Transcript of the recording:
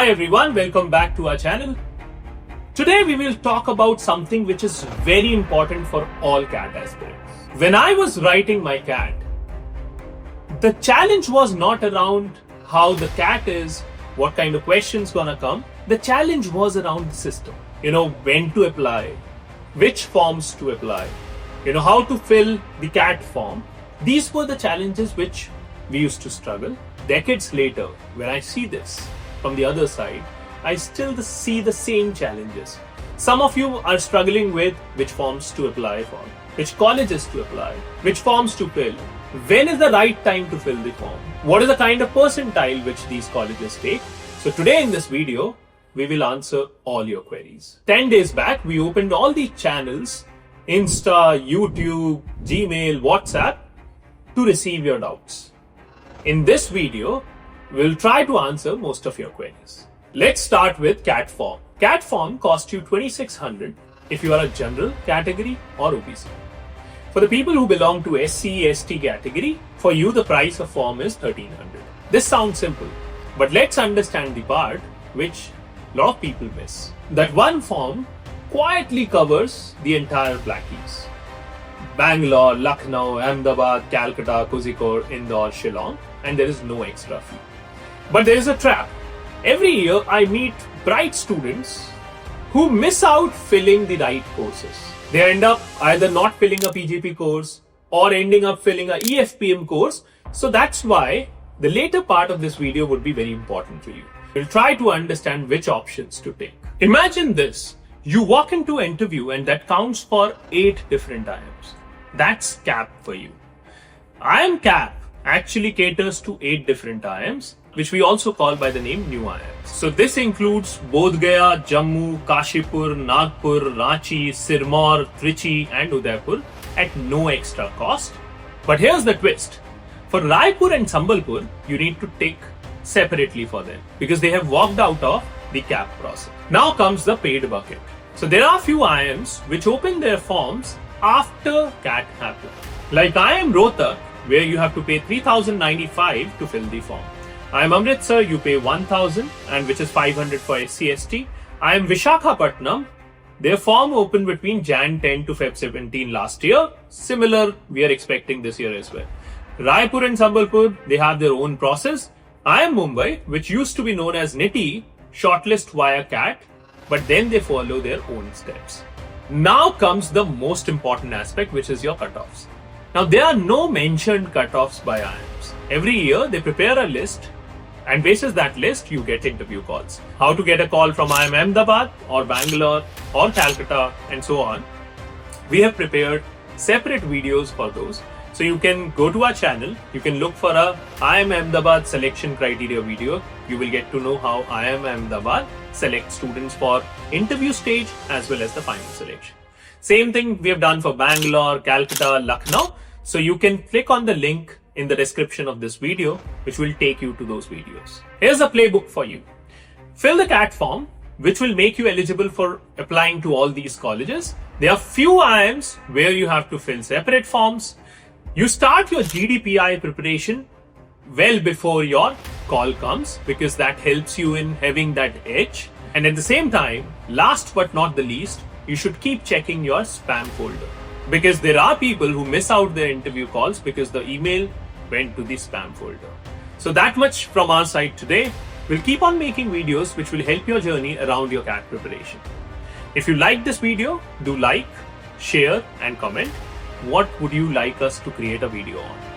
Hi everyone, welcome back to our channel. Today we will talk about something which is very important for all CAT aspirants. When I was writing my CAT, the challenge was not around how the CAT is, what kind of questions gonna come. The challenge was around the system. When to apply, which forms to apply, how to fill the CAT form. These were the challenges which we used to struggle. Decades later, when I see this from the other side, I still see the same challenges. Some of you are struggling with which forms to apply for, which colleges to apply, which forms to fill, when is the right time to fill the form, what is the kind of percentile which these colleges take. So today in this video, we will answer all your queries. 10 days back, we opened all the channels, Insta, YouTube, Gmail, WhatsApp, to receive your doubts. In this video, we'll try to answer most of your queries. Let's start with CAT form. CAT form costs you 2,600 if you are a general category or OBC. For the people who belong to SC, ST category, for you the price of form is 1,300. This sounds simple, but let's understand the part which a lot of people miss. That one form quietly covers the entire Blackies. Bangalore, Lucknow, Ahmedabad, Calcutta, Kozhikode, Indore, Shillong, and there is no extra fee. But there is a trap. Every year I meet bright students who miss out filling the right courses. They end up either not filling a PGP course or ending up filling a EFPM course. So that's why the later part of this video would be very important for you. We'll try to understand which options to take. Imagine this. You walk into an interview and that counts for 8 different IIMs. That's CAP for you. IIM CAP actually caters to 8 different IIMs, which we also call by the name new IIMs. So this includes Bodh Gaya, Jammu, Kashipur, Nagpur, Ranchi, Sirmaur, Trichy and Udaipur at no extra cost. But here's the twist. For Raipur and Sambalpur, you need to take separately for them because they have walked out of the CAP process. Now comes the paid bucket. So there are few IIMs which open their forms after CAT happened. Like IIM Rohtak, where you have to pay 3,095 to fill the form. IIM Amritsar, you pay 1,000 and which is 500 for SC/ST. IIM Visakhapatnam, their form opened between Jan 10 to Feb 17 last year. Similar, we are expecting this year as well. Raipur and Sambalpur, they have their own process. IIM Mumbai, which used to be known as NITI, shortlist via CAT, but then they follow their own steps. Now comes the most important aspect, which is your cutoffs. Now, there are no mentioned cutoffs by IIMs. Every year, they prepare a list, and basis that list, you get interview calls. How to get a call from IIM Ahmedabad or Bangalore or Calcutta and so on. We have prepared separate videos for those. So you can go to our channel, you can look for a IIM Ahmedabad selection criteria video. You will get to know how IIM Ahmedabad select students for interview stage as well as the final selection. Same thing we have done for Bangalore, Calcutta, Lucknow. So you can click on the link in the description of this video, which will take you to those videos. Here's a playbook for you. Fill the CAT form, which will make you eligible for applying to all these colleges. There are few IIMs where you have to fill separate forms. You start your GDPI preparation well before your call comes because that helps you in having that edge. And at the same time, last but not the least, you should keep checking your spam folder because there are people who miss out their interview calls because the email went to the spam folder. So that much from our side today. We'll keep on making videos which will help your journey around your CAT preparation. If you like this video, do like, share and comment. What would you like us to create a video on?